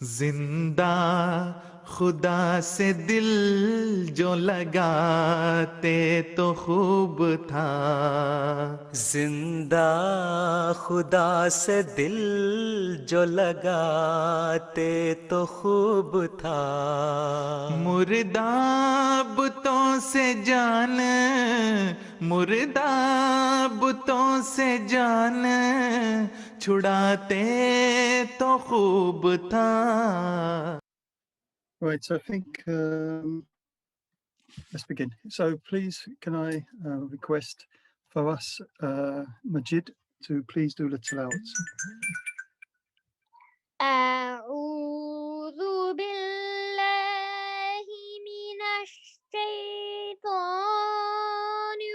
जिंदा खुदा से दिल जो लगाते तो खूब था। जिंदा खुदा से दिल जो लगाते तो खूब था। मुर्दा बुतों से जान, मुर्दा बुतों से जान छुड़ाते तो खूब था। Right, so I think let's begin. So please, can I request for us, Majid, to please do the tilawat. أعوذ بالله من الشيطان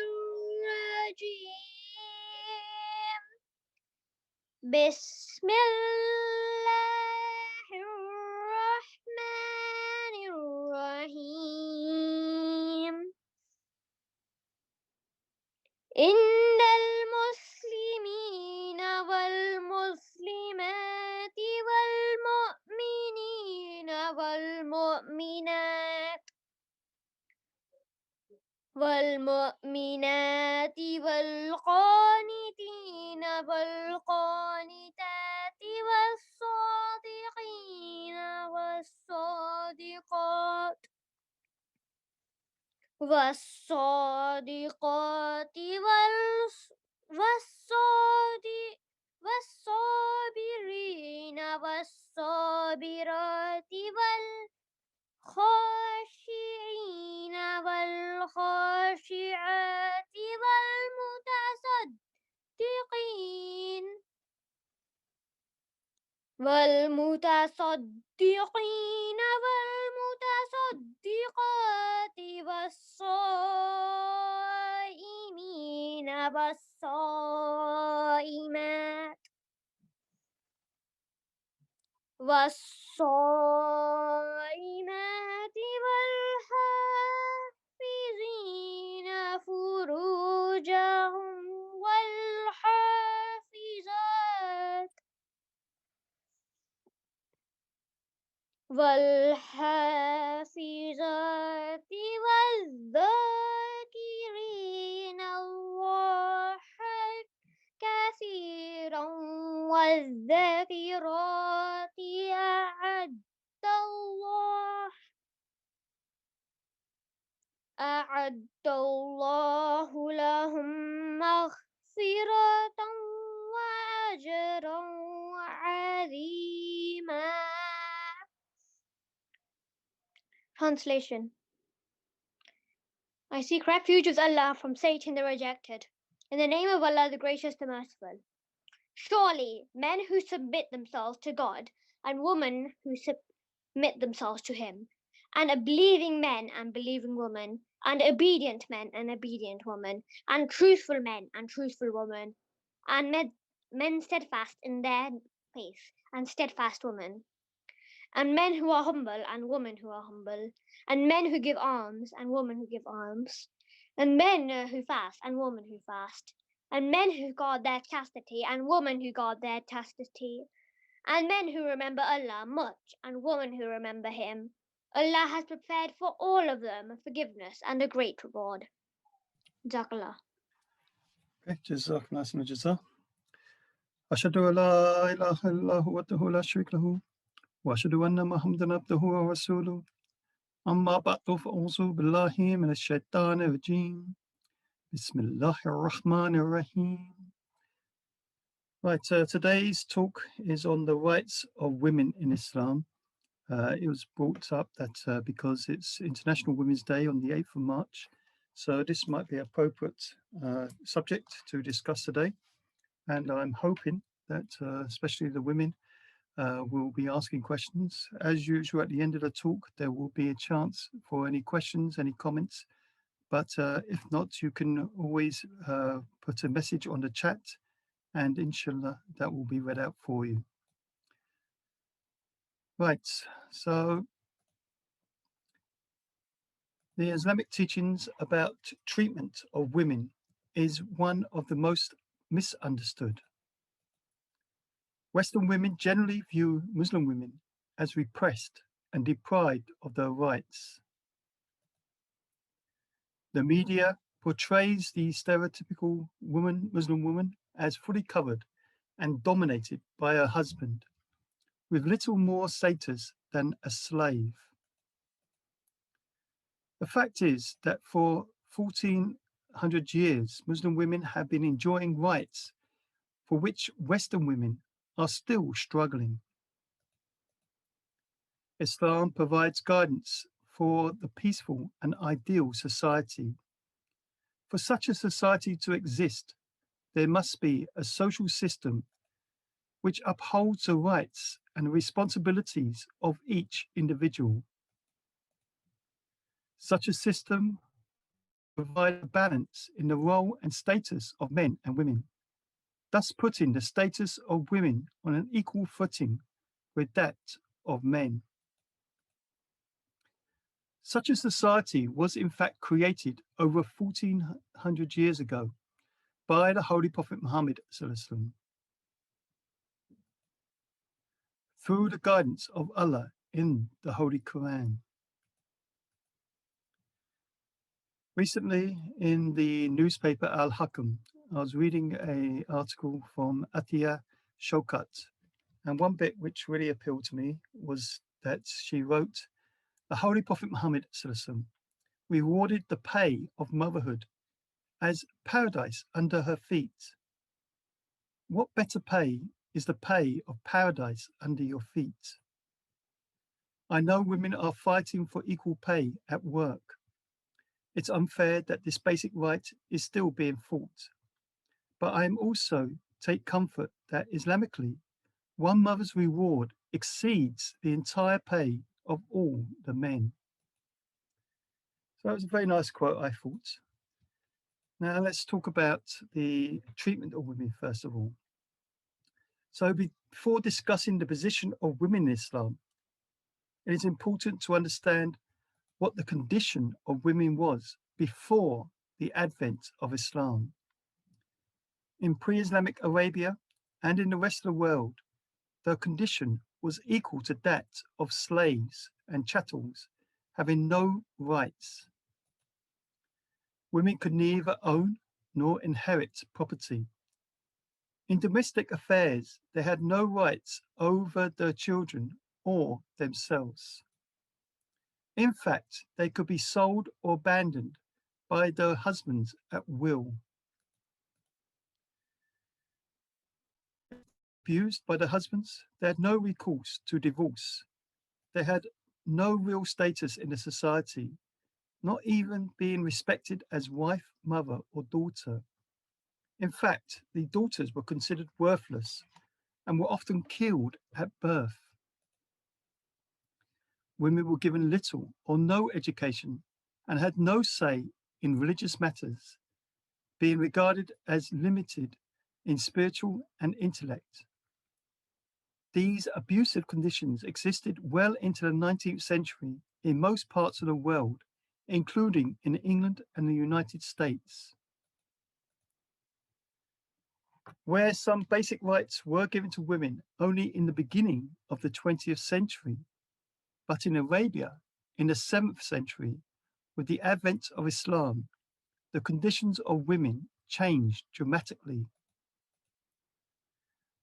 الرجيم. بسم الله الرحمن الرحيم. إن المسلمين والمسلمات والمؤمنين والمؤمنات والقانتين والقانتات والصادقين والصادقات والصادقات والصابرين والصابرات والخاشعين والخاشعات والمتصدقين والمتصدقات والصائمين والصائمات والحافظين فروجهم والحافظات والذاكرين الله كثيرا والذاكرات أعد الله لهم مغفرة وأجرا عظيما. Translation. I seek refuge with Allah from Satan the rejected. In the name of Allah, the gracious, the merciful. Surely, men who submit themselves to God, and women who submit themselves to Him, and believing men and believing women, and obedient men and obedient women, and truthful men and truthful women, and men steadfast in their faith, and steadfast women, and men who are humble and women who are humble, and men who give alms and women who give alms, and men who fast and women who fast, and men who guard their chastity and women who guard their chastity, and men who remember Allah much and women who remember Him. Allah has prepared for all of them forgiveness and a great reward. Jazakallah. Okay, Jazakallah khairan jazaa. Ashhadu an la ilaha illallah wahdahu la sharika lahu wa ashhadu anna Muhammadan abduhu wa rasuluhu. Amma ba'du, fa'udhu billahi minash shaitanir rajeem. Bismillahir rahmanir rahim. Right, today's talk is on the rights of women in Islam. It was brought up that because it's International Women's Day on the 8th of March, so this might be an appropriate subject to discuss today. And I'm hoping that especially the women will be asking questions. As usual, at the end of the talk, there will be a chance for any questions, any comments. But if not, you can always put a message on the chat, and inshallah, that will be read out for you. Right, so the Islamic teachings about treatment of women is one of the most misunderstood. Western women generally view Muslim women as repressed and deprived of their rights. The media portrays the stereotypical Muslim woman as fully covered and dominated by her husband, with little more status than a slave. The fact is that for 1400 years, Muslim women have been enjoying rights for which Western women are still struggling. Islam provides guidance for the peaceful and ideal society. For such a society to exist, there must be a social system which upholds the rights and responsibilities of each individual. Such a system provides a balance in the role and status of men and women, thus putting the status of women on an equal footing with that of men. Such a society was in fact created over 1400 years ago by the Holy Prophet Muhammad through the guidance of Allah in the Holy Quran. Recently, in the newspaper Al-Hakam, I was reading an article from Atiya Shaukat, and one bit which really appealed to me was that she wrote, "The Holy Prophet Muhammad rewarded the pay of motherhood as paradise under her feet. What better pay is the pay of paradise under your feet? I know women are fighting for equal pay at work. It's unfair that this basic right is still being fought. But I am also take comfort that Islamically, one mother's reward exceeds the entire pay of all the men." So that was a very nice quote, I thought. Now let's talk about the treatment of women first of all. So before discussing the position of women in Islam, it is important to understand what the condition of women was before the advent of Islam. In pre-Islamic Arabia and in the rest of the world, their condition was equal to that of slaves and chattels, having no rights. Women could neither own nor inherit property. In domestic affairs, they had no rights over their children or themselves. In fact, they could be sold or abandoned by their husbands at will. Abused by their husbands, they had no recourse to divorce. They had no real status in the society, not even being respected as wife, mother, or daughter. In fact, the daughters were considered worthless and were often killed at birth. Women were given little or no education and had no say in religious matters, being regarded as limited in spiritual and intellect. These abusive conditions existed well into the 19th century in most parts of the world, including in England and the United States. Where some basic rights were given to women only in the beginning of the 20th century, but in Arabia in the 7th century, with the advent of Islam, the conditions of women changed dramatically.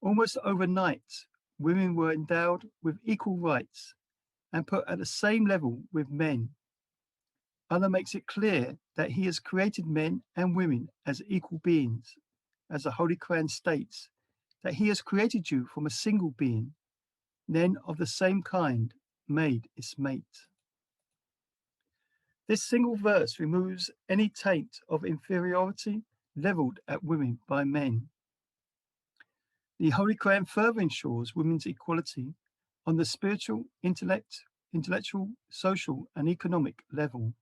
Almost overnight, women were endowed with equal rights and put at the same level with men. Allah makes it clear that He has created men and women as equal beings, as the Holy Quran states, that He has created you from a single being, then of the same kind made its mate. This single verse removes any taint of inferiority leveled at women by men. The Holy Quran further ensures women's equality on the spiritual, intellectual, social, and economic level.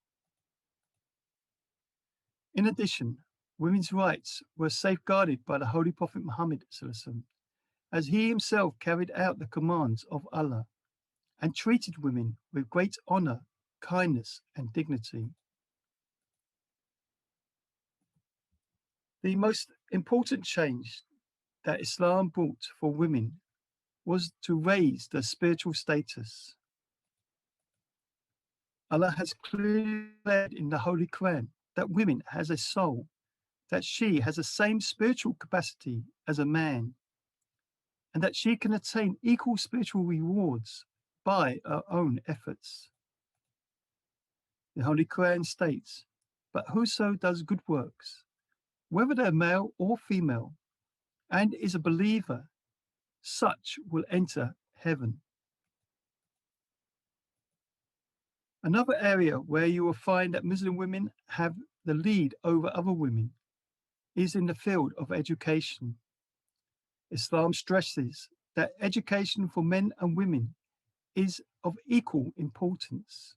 In addition, women's rights were safeguarded by the Holy Prophet Muhammad, as he himself carried out the commands of Allah and treated women with great honor, kindness, and dignity. The most important change that Islam brought for women was to raise their spiritual status. Allah has clearly said in the Holy Quran that women has a soul, that she has the same spiritual capacity as a man, and that she can attain equal spiritual rewards by her own efforts. The Holy Quran states, "But whoso does good works, whether they're male or female, and is a believer, such will enter heaven." Another area where you will find that Muslim women have the lead over other women is in the field of education. Islam stresses that education for men and women is of equal importance.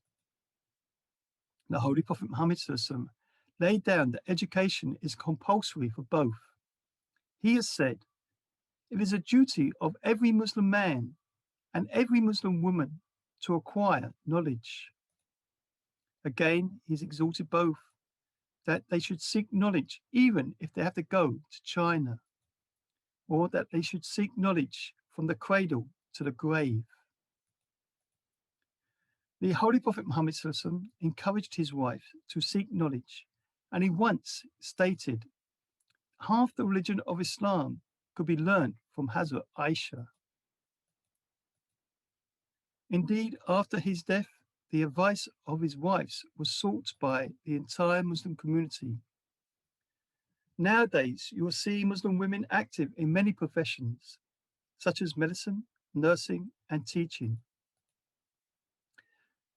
The Holy Prophet Muhammad SAW laid down that education is compulsory for both. He has said, "It is a duty of every Muslim man and every Muslim woman to acquire knowledge." Again, he's exhorted both that they should seek knowledge even if they have to go to China, or that they should seek knowledge from the cradle to the grave. The Holy Prophet Muhammad SAW encouraged his wife to seek knowledge, and he once stated, half the religion of Islam could be learned from Hazrat Aisha. Indeed, after his death, the advice of his wives was sought by the entire Muslim community. Nowadays, you will see Muslim women active in many professions, such as medicine, nursing, and teaching.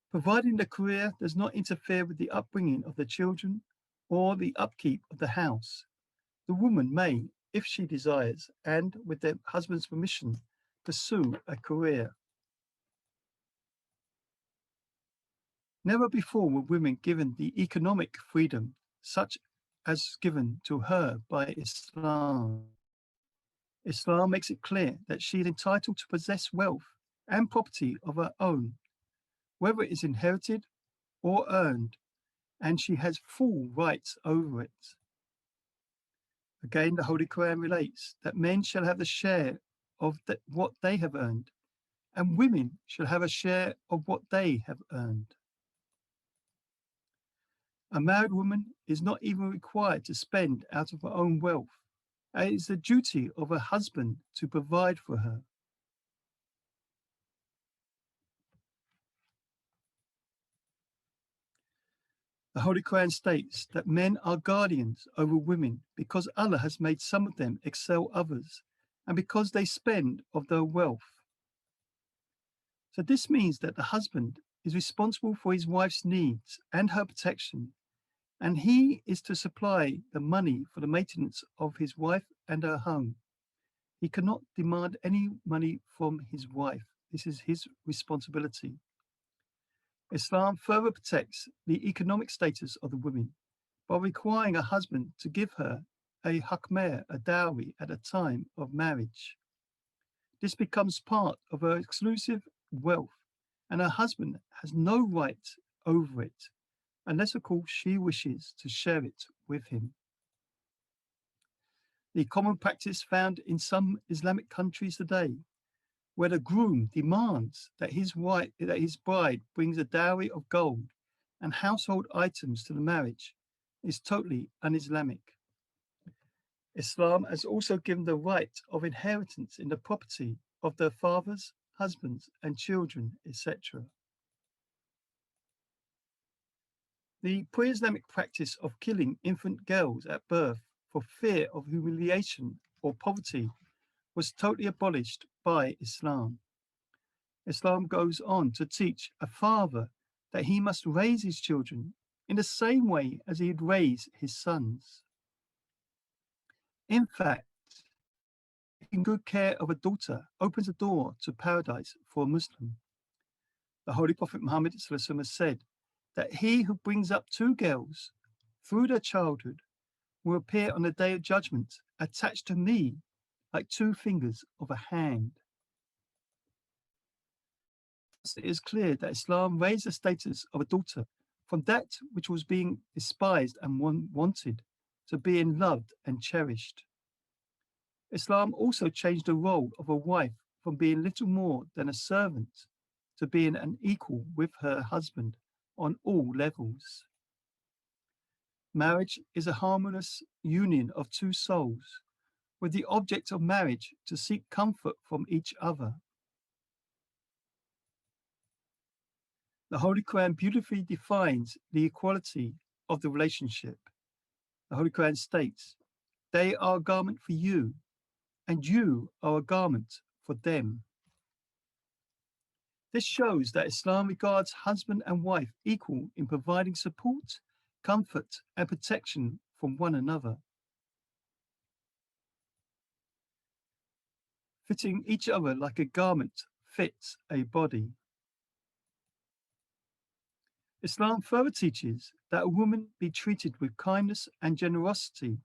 Providing the career does not interfere with the upbringing of the children or the upkeep of the house, the woman may, if she desires, and with their husband's permission, pursue a career. Never before were women given the economic freedom such as given to her by Islam. Islam makes it clear that she is entitled to possess wealth and property of her own, whether it is inherited or earned, and she has full rights over it. Again, the Holy Quran relates that men shall have the share of what they have earned, and women shall have a share of what they have earned. A married woman is not even required to spend out of her own wealth, and it is the duty of her husband to provide for her. The Holy Quran states that men are guardians over women because Allah has made some of them excel others, and because they spend of their wealth. So this means that the husband is responsible for his wife's needs and her protection, and he is to supply the money for the maintenance of his wife and her home. He cannot demand any money from his wife. This is his responsibility. Islam further protects the economic status of the woman by requiring a husband to give her a hakmer, a dowry, at a time of marriage. This becomes part of her exclusive wealth, and her husband has no right over it, unless, of course, she wishes to share it with him. The common practice found in some Islamic countries today, where the groom demands that his bride brings a dowry of gold and household items to the marriage, is totally un-Islamic. Islam has also given the right of inheritance in the property of their fathers, husbands, and children, etc. The pre-Islamic practice of killing infant girls at birth for fear of humiliation or poverty was totally abolished by Islam. Islam goes on to teach a father that he must raise his children in the same way as he had raised his sons. In fact, taking good care of a daughter opens a door to paradise for a Muslim. The Holy Prophet Muhammad has said that he who brings up two girls through their childhood will appear on the day of judgment attached to me like two fingers of a hand. It is clear that Islam raised the status of a daughter from that which was being despised and wanted to being loved and cherished. Islam also changed the role of a wife from being little more than a servant to being an equal with her husband on all levels. Marriage is a harmonious union of two souls, with the object of marriage to seek comfort from each other. The Holy Quran beautifully defines the equality of the relationship. The Holy Quran states, "They are a garment for you, and you are a garment for them." This shows that Islam regards husband and wife equal in providing support, comfort, and protection from one another, fitting each other like a garment fits a body. Islam further teaches that a woman be treated with kindness and generosity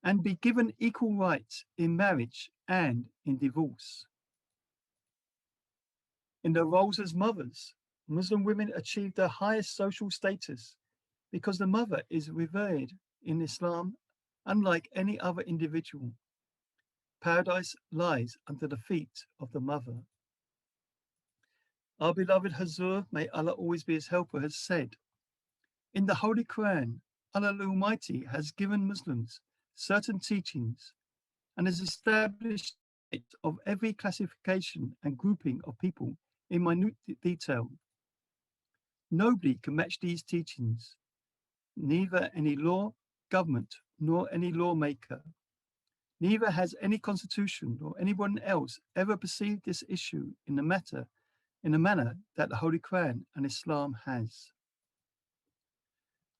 and be given equal rights in marriage and in divorce. In their roles as mothers, Muslim women achieve their highest social status because the mother is revered in Islam unlike any other individual. Paradise lies under the feet of the mother. Our beloved Hazur, may Allah always be his helper, has said, "In the Holy Quran, Allah the Almighty has given Muslims certain teachings and has established of every classification and grouping of people in minute detail. Nobody can match these teachings, neither any law, government, nor any lawmaker. Neither has any constitution or anyone else ever perceived this issue in the manner that the Holy Quran and Islam has."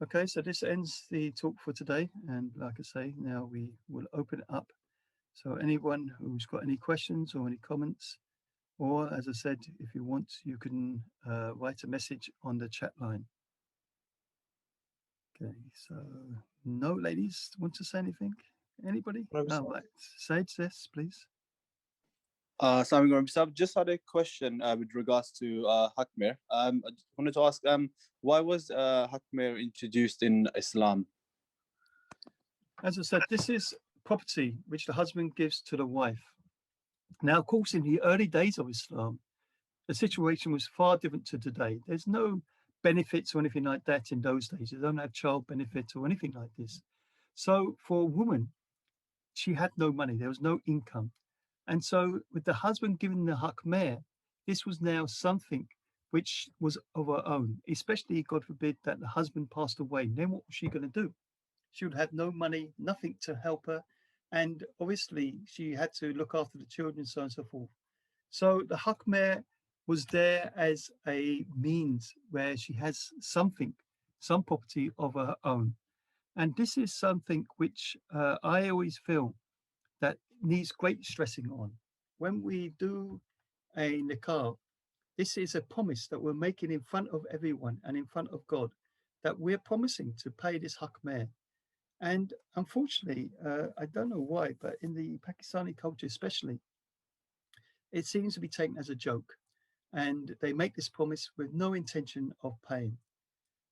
Okay, so this ends the talk for today. And like I say, now we will open it up. So anyone who's got any questions or any comments, or as I said, if you want, you can write a message on the chat line. Okay, so no ladies want to say anything? Anybody? Oh, right. Sage, yes, please. Just had a question with regards to Hakmir. I just wanted to ask, why was Hakmir introduced in Islam? As I said, this is property which the husband gives to the wife. Now, of course, in the early days of Islam, the situation was far different to today. There's no benefits or anything like that in those days. They don't have child benefits or anything like this. So for a woman, she had no money. There was no income. And so with the husband giving the Hakmir, this was now something which was of her own, especially, God forbid, that the husband passed away. Then what was she going to do? She would have no money, nothing to help her. And obviously, she had to look after the children, so on and so forth. So the Hakmir was there as a means where she has something, some property of her own. And this is something which I always feel that needs great stressing on. When we do a nikah, this is a promise that we're making in front of everyone and in front of God, that we're promising to pay this Hakmir. And unfortunately, I don't know why, but in the Pakistani culture especially, it seems to be taken as a joke. And they make this promise with no intention of paying.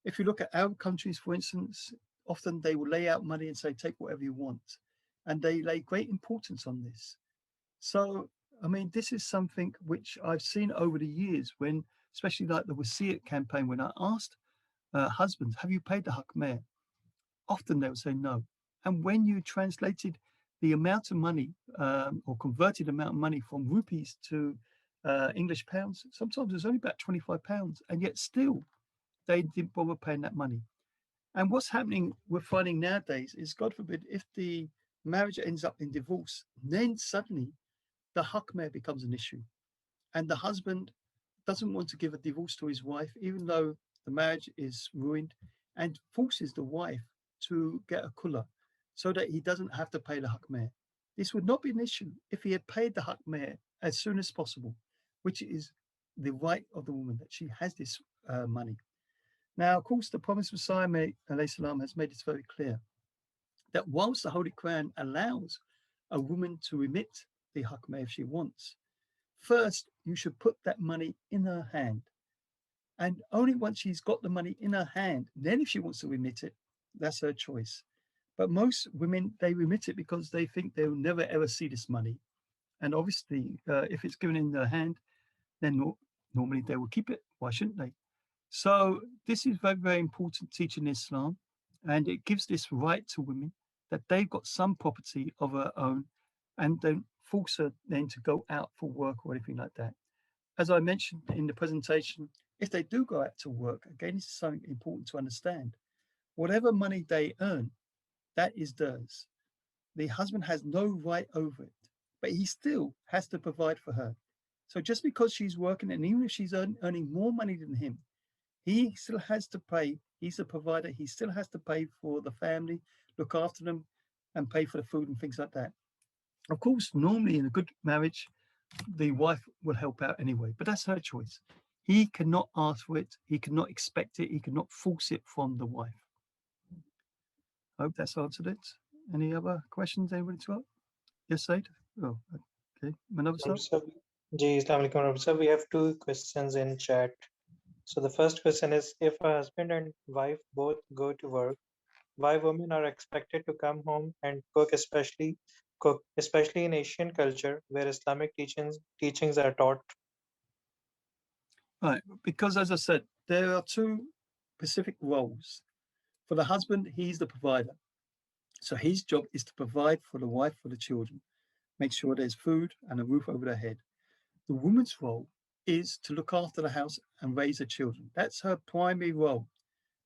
If you look at Arab countries, for instance, often they will lay out money and say, take whatever you want. And they lay great importance on this. So, I mean, this is something which I've seen over the years when, especially like the Wasiyat campaign, when I asked husbands, have you paid the Hakmir? Often they would say no. And when you translated the amount of money or converted amount of money from rupees to English pounds, sometimes it's only about £25, and yet still they didn't bother paying that money. And what's happening, we're finding nowadays, is, God forbid, if the marriage ends up in divorce, then suddenly the Hakmir becomes an issue. And the husband doesn't want to give a divorce to his wife, even though the marriage is ruined, and forces the wife to get a kula so that he doesn't have to pay the Hakmir. This would not be an issue if he had paid the Hakmir as soon as possible, which is the right of the woman, that she has this money. Now, of course, the Promised Messiah salam, has made it very clear that whilst the Holy Quran allows a woman to remit the Hakmir if she wants, first you should put that money in her hand. And only once she's got the money in her hand, then if she wants to remit it, that's her choice. But most women, they remit it because they think they'll never ever see this money. And obviously, if it's given in their hand, then normally they will keep it. Why shouldn't they? So this is very, very important teaching in Islam, and it gives this right to women that they've got some property of their own, and don't force her then to go out for work or anything like that. As I mentioned in the presentation, if they do go out to work, again, this is something important to understand. Whatever money they earn, that is theirs. The husband has no right over it, but he still has to provide for her. So just because she's working, and even if she's earning more money than him, he still has to pay. He's a provider. He still has to pay for the family, look after them, and pay for the food and things like that. Of course, normally in a good marriage, the wife will help out anyway, but that's her choice. He cannot ask for it. He cannot expect it. He cannot force it from the wife. I hope that's answered it. Any other questions anybody to ask? Yes, Said? Oh, okay. Manab sir? Ji, Assalamu alaikum, Rabbi sir. We have two questions in chat. So the first question is, if a husband and wife both go to work, why women are expected to come home and cook, especially in Asian culture where Islamic teachings are taught? Right, because as I said, there are two specific roles. For the husband, he's the provider. So his job is to provide for the wife, for the children, make sure there's food and a roof over their head. The woman's role is to look after the house and raise the children. That's her primary role,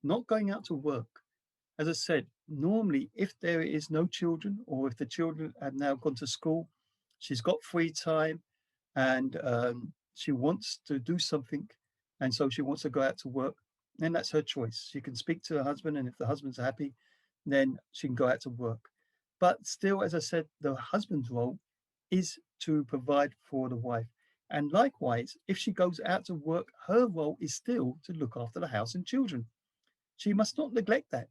not going out to work. As I said, normally, if there is no children or if the children have now gone to school, she's got free time and she wants to do something. And so she wants to go out to work. Then that's her choice. She can speak to her husband, and if the husband's happy, then she can go out to work. But still, as I said, the husband's role is to provide for the wife. And likewise, if she goes out to work, her role is still to look after the house and children. She must not neglect that.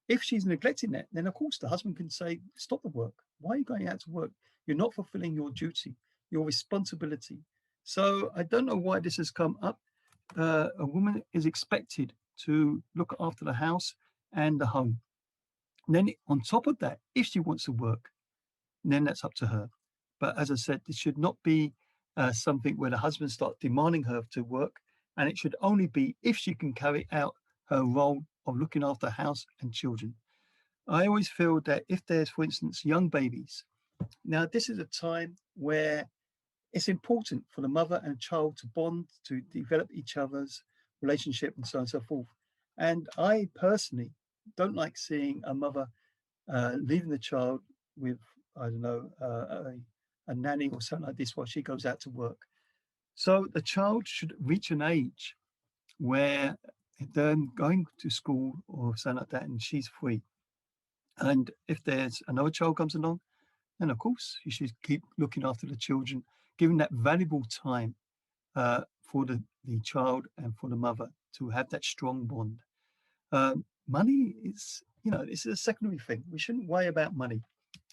If she's neglecting that, then of course the husband can say, stop the work. Why are you going out to work? You're not fulfilling your duty, your responsibility. So I don't know why this has come up. A woman is expected to look after the house and the home. And then on top of that, if she wants to work, then that's up to her. But as I said, this should not be something where the husband starts demanding her to work. And it should only be if she can carry out her role of looking after house and children. I always feel that if there's, for instance, young babies, now this is a time where it's important for the mother and child to bond, to develop each other's relationship and so on and so forth. And I personally don't like seeing a mother leaving the child with, I don't know, a nanny or something like this while she goes out to work. So the child should reach an age where they're going to school or something like that and she's free. And if there's another child comes along, then of course you should keep looking after the children, giving that valuable time for the child and for the mother to have that strong bond. Money is, this is a secondary thing. We shouldn't worry about money.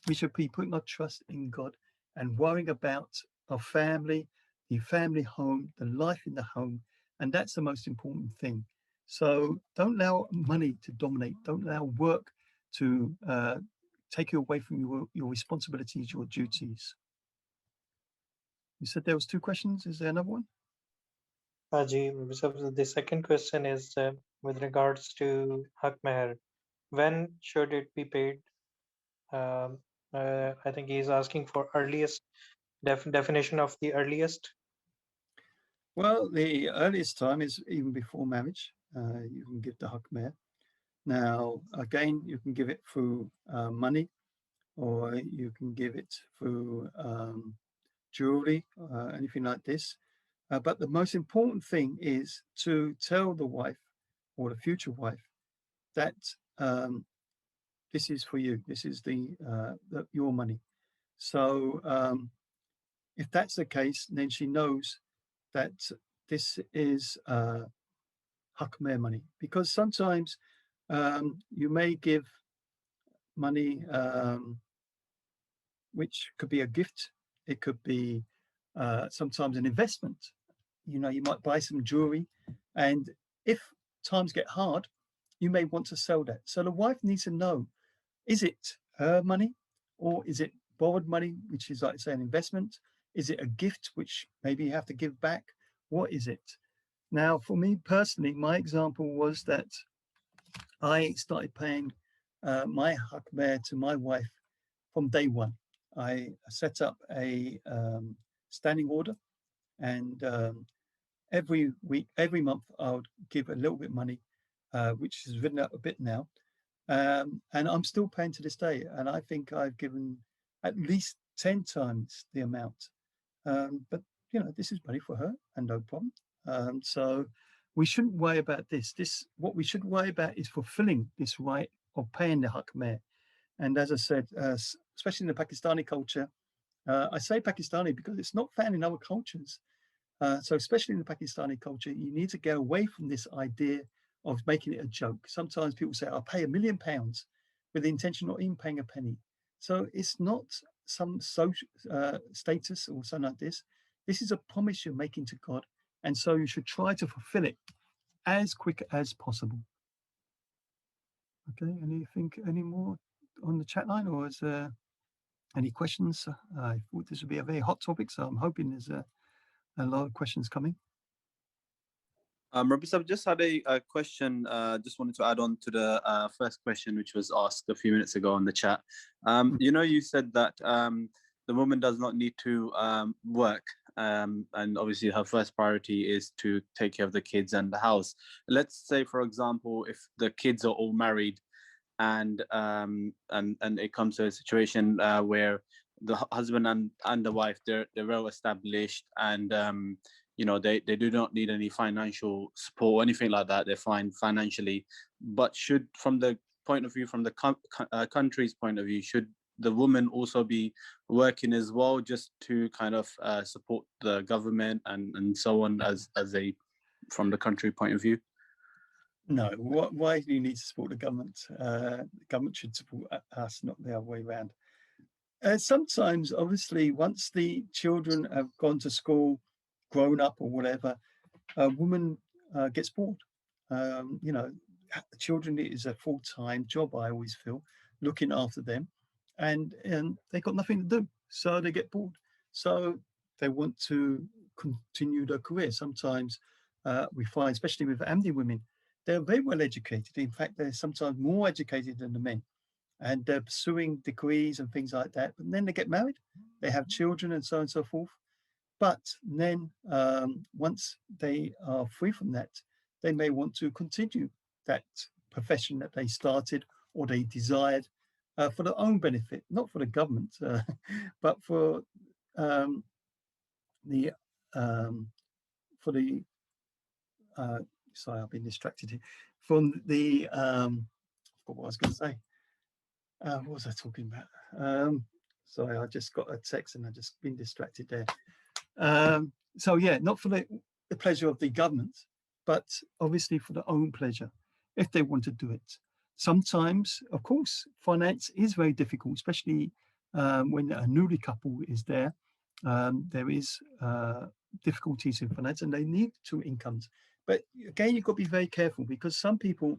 We should be putting our trust in God and worrying about our family, the family home, the life in the home. And that's the most important thing. So don't allow money to dominate. Don't allow work to take you away from your responsibilities, your duties. You said there was two questions. Is there another one? Ji, so the second question is with regards to haq meher. When should it be paid? I think he's asking for earliest definition of the earliest. Well, the earliest time is even before marriage. You can give the haq meher. Now, again, you can give it through money, or you can give it through jewelry, anything like this. But the most important thing is to tell the wife or the future wife that this is for you. This is your money. So if that's the case, then she knows that this is haq meher money. Because sometimes you may give money which could be a gift. It could be sometimes an investment. You might buy some jewelry, and if times get hard, you may want to sell that. So the wife needs to know, is it her money or is it borrowed money, which is like say an investment? Is it a gift which maybe you have to give back? What is it? Now, for me personally, my example was that I started paying my hakmeh to my wife from day one. I set up a standing order, and every week, every month, I would give a little bit of money, which is written up a bit now, and I'm still paying to this day. And I think I've given at least 10 times the amount. But this is money for her, and no problem. So we shouldn't worry about this. What we should worry about is fulfilling this right of paying the hakmeh. And as I said, especially in the Pakistani culture, I say Pakistani because it's not found in other cultures. So especially in the Pakistani culture, you need to get away from this idea of making it a joke. Sometimes people say, I'll pay £1 million with the intention of not even paying a penny. So it's not some social status or something like this. This is a promise you're making to God. And so you should try to fulfill it as quick as possible. Okay, any more on the chat line, or is there any questions? I thought this would be a very hot topic, so I'm hoping there's a lot of questions coming. Rabbi Sab, just had a question. Just wanted to add on to the first question, which was asked a few minutes ago on the chat. You said that the woman does not need to work, and obviously her first priority is to take care of the kids and the house. Let's say, for example, if the kids are all married, and it comes to a situation where the husband and the wife, they're well established, and they do not need any financial support or anything like that. They're fine financially. But from the point of view, from the country's point of view, should the woman also be working as well, just to kind of support the government and so on, from the country point of view? No. Why do you need to support the government? The government should support us, not the other way around. Sometimes, obviously, once the children have gone to school, grown up or whatever, a woman gets bored. Children is a full-time job, I always feel, looking after them, and they got nothing to do, so they get bored. So they want to continue their career. Sometimes we find, especially with Ahmadi women, they're very well educated. In fact, they're sometimes more educated than the men, and they're pursuing degrees and things like that. But then they get married, they have children, and so on and so forth. But then once they are free from that, they may want to continue that profession that they started or they desired for their own benefit, not for the government, but for the sorry, I've been distracted here. From the I forgot what I was going to say. What was I talking about? Sorry, I just got a text and I've just been distracted there. So yeah, not for the pleasure of the government, but obviously for their own pleasure, if they want to do it. Sometimes, of course, finance is very difficult, especially when a newly couple is there. There is difficulties in finance, and they need two incomes. But again, you've got to be very careful, because some people,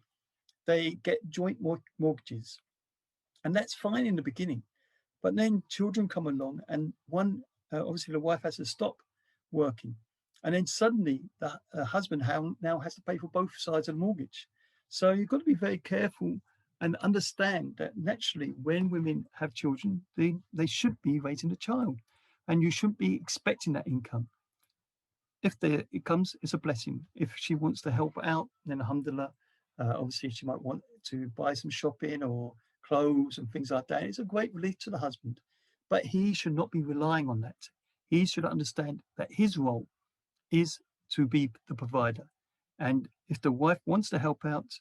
they get joint mortgages, and that's fine in the beginning. But then children come along, and obviously the wife has to stop working, and then suddenly the husband now has to pay for both sides of the mortgage. So you've got to be very careful and understand that naturally, when women have children, they should be raising the child, and you shouldn't be expecting that income. If it comes, it's a blessing. If she wants to help out, then alhamdulillah. Obviously, she might want to buy some shopping or clothes and things like that. It's a great relief to the husband, but he should not be relying on that. He should understand that his role is to be the provider. And if the wife wants to help out,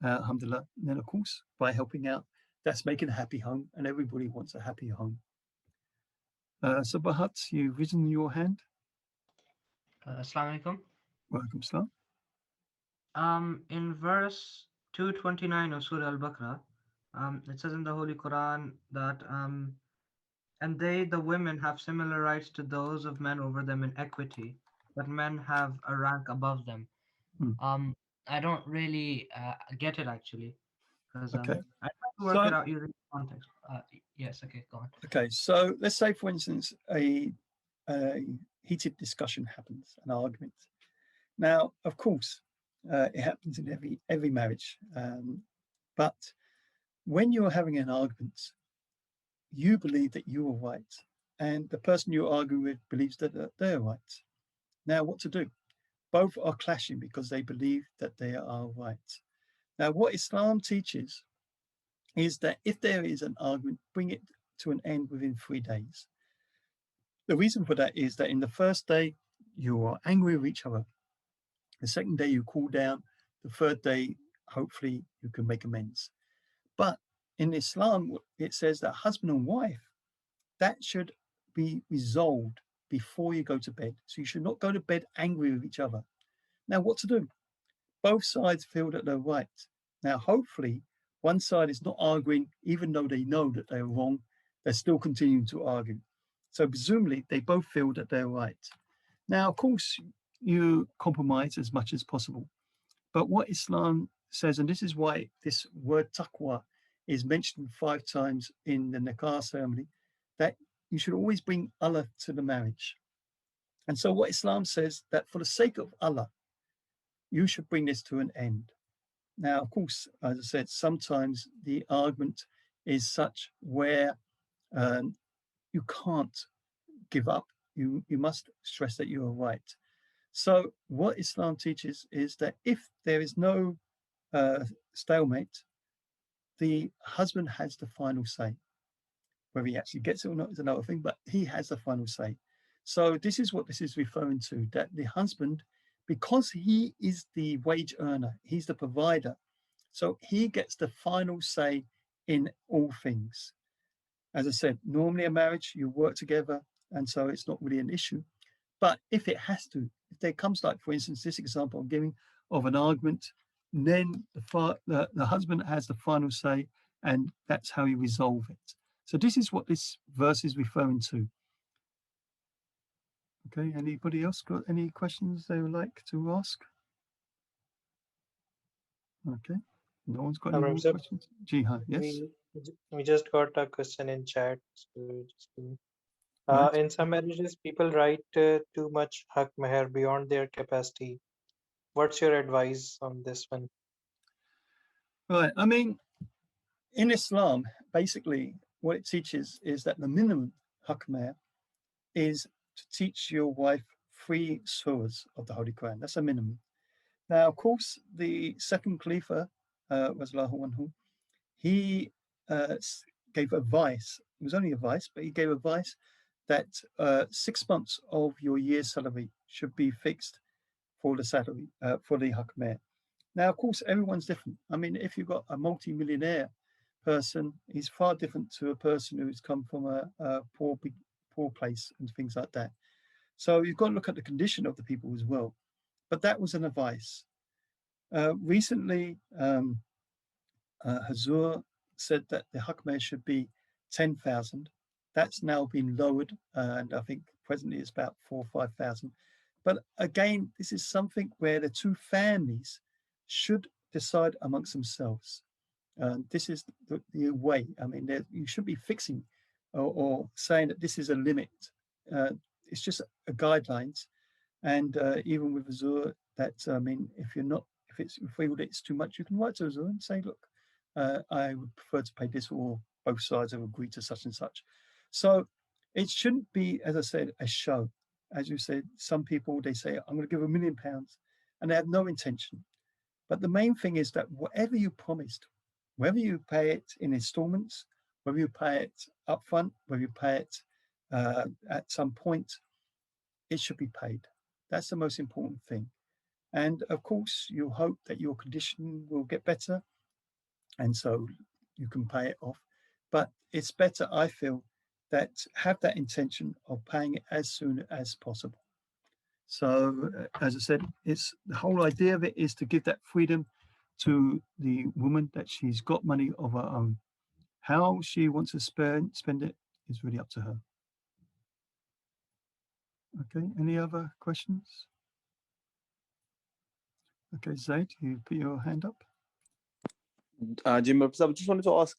alhamdulillah, then of course, by helping out, that's making a happy home, and everybody wants a happy home. So Bahat, you've risen your hand. Assalamu alaikum. Welcome, Salam. In verse 229 of Surah Al-Baqarah, it says in the Holy Quran that and they, the women, have similar rights to those of men over them in equity, but men have a rank above them. I don't really get it, actually. because Okay. I try to work So- it out using context. Yes, okay, go on. Okay, so let's say, for instance, a heated discussion happens, an argument. Now, of course, it happens in every marriage, but when you're having an argument, you believe that you are right, and the person you're arguing with believes that they're right. Now, what to do? Both are clashing because they believe that they are right. Now, what Islam teaches is that if there is an argument, bring it to an end within 3 days. The reason for that is that in the first day, you are angry with each other. The second day, you cool down. The third day, hopefully, you can make amends. But in Islam, it says that husband and wife, that should be resolved before you go to bed. So you should not go to bed angry with each other. Now, what to do? Both sides feel that they're right. Now, hopefully, one side is not arguing, even though they know that they're wrong, they're still continuing to argue. So presumably, they both feel that they're right. Now, of course, you compromise as much as possible. But what Islam says, and this is why this word taqwa is mentioned 5 times in the nikah ceremony, that you should always bring Allah to the marriage. And so what Islam says, that for the sake of Allah, you should bring this to an end. Now, of course, as I said, sometimes the argument is such where you can't give up. You must stress that you are right. So what Islam teaches is that if there is no stalemate, the husband has the final say. Whether he actually gets it or not is another thing, but he has the final say. So this is what this is referring to, that the husband, because he is the wage earner, he's the provider, so he gets the final say in all things. As I said, normally a marriage, you work together, and so it's not really an issue. But if it has to, if there comes, like, for instance, this example I'm giving of an argument, then the husband has the final say, and that's how you resolve it. So this is what this verse is referring to. Okay, anybody else got any questions they would like to ask? Okay, no one's got any more Sir, questions? Jihan, yes? we just got a question in chat. So just Right. in some marriages, people write too much hak meher beyond their capacity. What's your advice on this one? Right, I mean, in Islam, basically, what it teaches is that the minimum hak meher is to teach your wife 3 surahs of the Holy Quran. That's a minimum. Now, of course, the second Khalifa, Radiallahu anhu, he gave advice. It was only advice, but he gave advice that 6 months of your year's salary should be fixed for the salary, for the hak meher. Now, of course, everyone's different. I mean, if you've got a multi-millionaire person, he's far different to a person who's come from a poor place and things like that. So you've got to look at the condition of the people as well. But that was an advice. Recently, Hazur said that the hak meher should be 10,000. That's now been lowered, and I think presently it's about 4,000 or 5,000. But again, this is something where the 2 families should decide amongst themselves. This is the way. I mean, you should be fixing or saying that this is a limit. It's just a guidelines, and even with Azure, that I mean, if you feel that it's too much, you can write to Azure and say, look, I would prefer to pay this, or both sides have agreed to such and such. So it shouldn't be, as I said, a show. As you said, some people, they say, I'm going to give £1 million, and they have no intention. But the main thing is that whatever you promised, whether you pay it in installments, whether you pay it upfront, whether you pay it at some point, it should be paid. That's the most important thing. And of course, you hope that your condition will get better, and so you can pay it off. But it's better, I feel, that have that intention of paying it as soon as possible. So, as I said, it's the whole idea of it is to give that freedom to the woman, that she's got money of her own. How she wants to spend it is really up to her. Okay, any other questions? Okay, Zaid, you put your hand up. Jim, I just wanted to ask.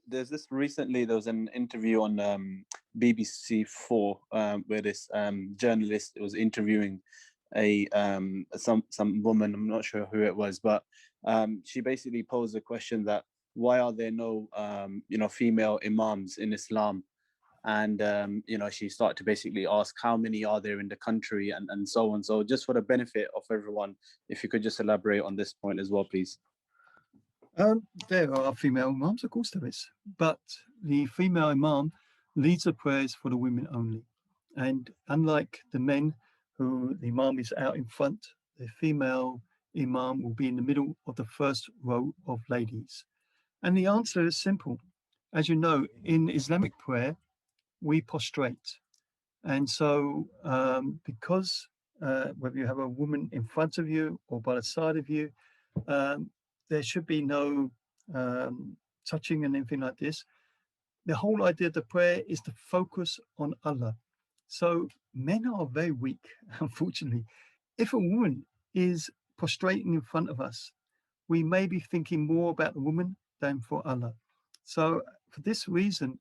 There was an interview on BBC 4 where this journalist was interviewing a some woman. I'm not sure who it was, but she basically posed a question that why are there no female imams in Islam? And she started to basically ask how many are there in the country and so on. So just for the benefit of everyone, if you could just elaborate on this point as well, please. There are female imams, of course there is, but the female imam leads the prayers for the women only. And unlike the men who the imam is out in front, the female imam will be in the middle of the first row of ladies. And the answer is simple. As you know, in Islamic prayer, we prostrate. And so because whether you have a woman in front of you or by the side of you, there should be no touching and anything like this. The whole idea of the prayer is to focus on Allah. So men are very weak, unfortunately. If a woman is prostrating in front of us, we may be thinking more about the woman than for Allah. So for this reason,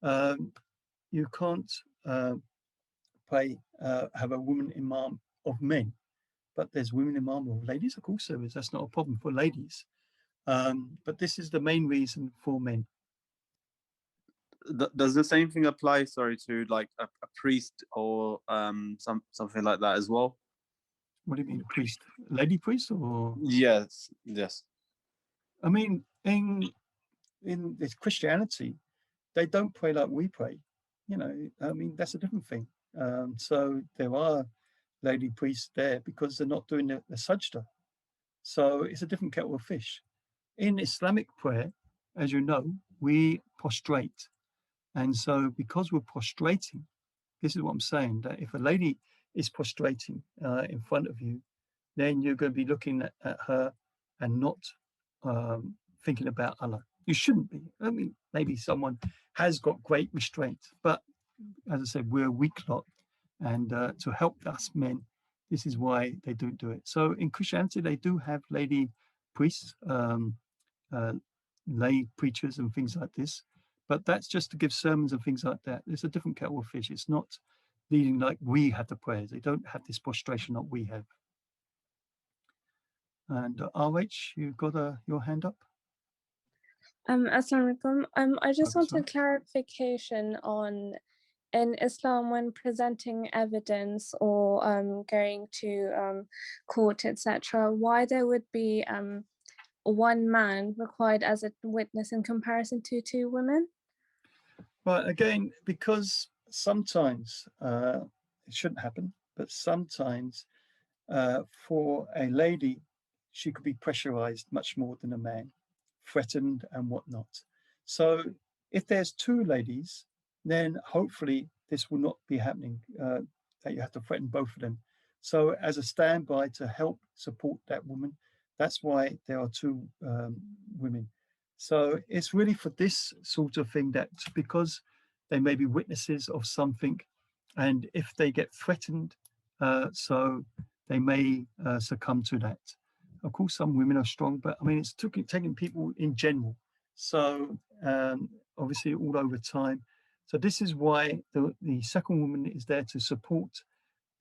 you can't pray, have a woman imam of men, but there's women imam of ladies. Of course there is. That's not a problem for ladies. But this is the main reason for men. Does the same thing apply, sorry, to like a priest or something like that as well? What do you mean, priest? Lady priest or? Yes. I mean, in this Christianity, they don't pray like we pray. I mean, that's a different thing. So there are lady priests there because they're not doing the sajda. So it's a different kettle of fish. In Islamic prayer, as you know, we prostrate. And so because we're prostrating, this is what I'm saying, that if a lady is prostrating in front of you, then you're going to be looking at her and not thinking about Allah. You shouldn't be. I mean, maybe someone has got great restraint, but as I said, we're a weak lot. And to help us men, this is why they don't do it. So in Christianity, they do have lady priests, lay preachers and things like this. But that's just to give sermons and things like that. It's a different kettle of fish. It's not leading like we have the prayers. They don't have this prostration that we have. And RH, you've got your hand up. Assalamu alaikum. I just Waalaikum wanted clarification on in Islam when presenting evidence or going to court, etc., why there would be one man required as a witness in comparison to two women? Right, again, because sometimes it shouldn't happen, but sometimes for a lady, she could be pressurized much more than a man, threatened and whatnot. So if there's two ladies, then hopefully this will not be happening, that you have to threaten both of them. So as a standby to help support that woman, that's why there are two women. So it's really for this sort of thing that because they may be witnesses of something, and if they get threatened, so they may succumb to that. Of course, some women are strong, but I mean, it's taking people in general. So obviously all over time. So this is why the second woman is there to support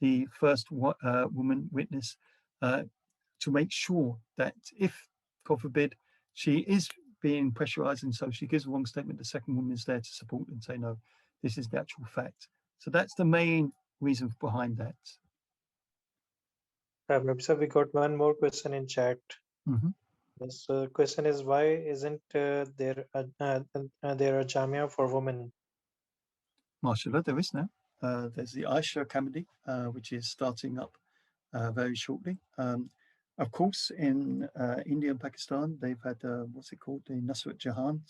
the first woman witness to make sure that if, God forbid, she is being pressurized and so she gives a wrong statement, the second woman is there to support and say, no, this is the actual fact. So that's the main reason behind that. So we got one more question in chat. This question is, why isn't there a jamia for women? MashaAllah, there is now. There's the Aisha Academy, which is starting up very shortly. Of course, in India and Pakistan, they've had, what's it called, the Nusrat Jahan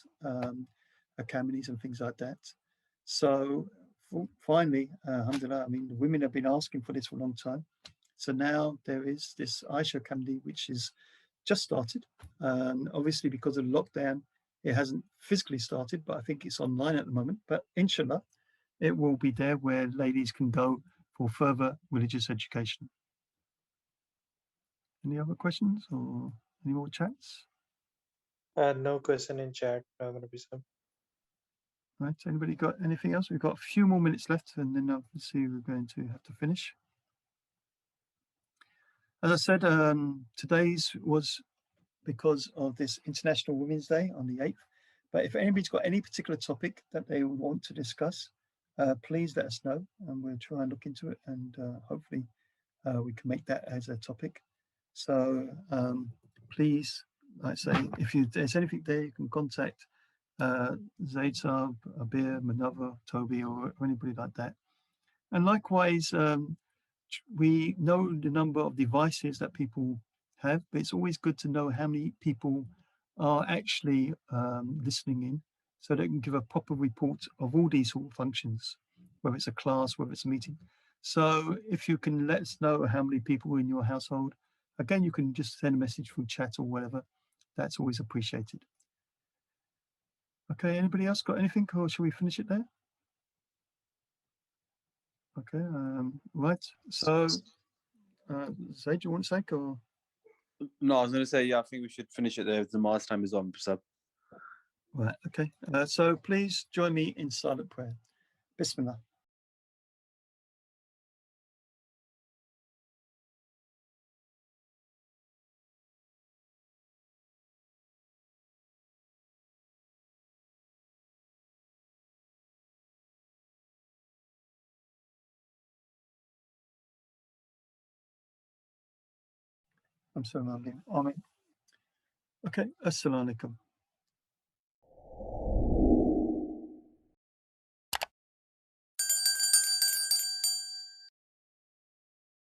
academies and things like that. So finally, alhamdulillah, I mean, the women have been asking for this for a long time. So now there is this Aisha Academy, which is just started. Obviously, because of lockdown, it hasn't physically started, but I think it's online at the moment. But inshallah, it will be there where ladies can go for further religious education. Any other questions or any more chats? No question in chat, Rabbi Sahib. Right. Anybody got anything else? We've got a few more minutes left, and then obviously we're going to have to finish. As I said, today's was because of this International Women's Day on the 8th. But if anybody's got any particular topic that they want to discuss, please let us know, and we'll try and look into it, and hopefully we can make that as a topic. So please, like I say, if there's anything there, you can contact Zaid, Abir, Manava, Toby, or anybody like that. And likewise, we know the number of devices that people have, but it's always good to know how many people are actually listening in, so they can give a proper report of all these sort of functions, whether it's a class, whether it's a meeting. So if you can let us know how many people are in your household, again, you can just send a message through chat or whatever. That's always appreciated. Okay, anybody else got anything, or shall we finish it there? Okay, right. So, Zaid, do you want to say, or? No, I was going to say, yeah, I think we should finish it there. The Mars time is on, Sab. Right, okay. So please join me in silent prayer. Bismillah. I'm sorry, Amin. Okay, Assalamu alaikum.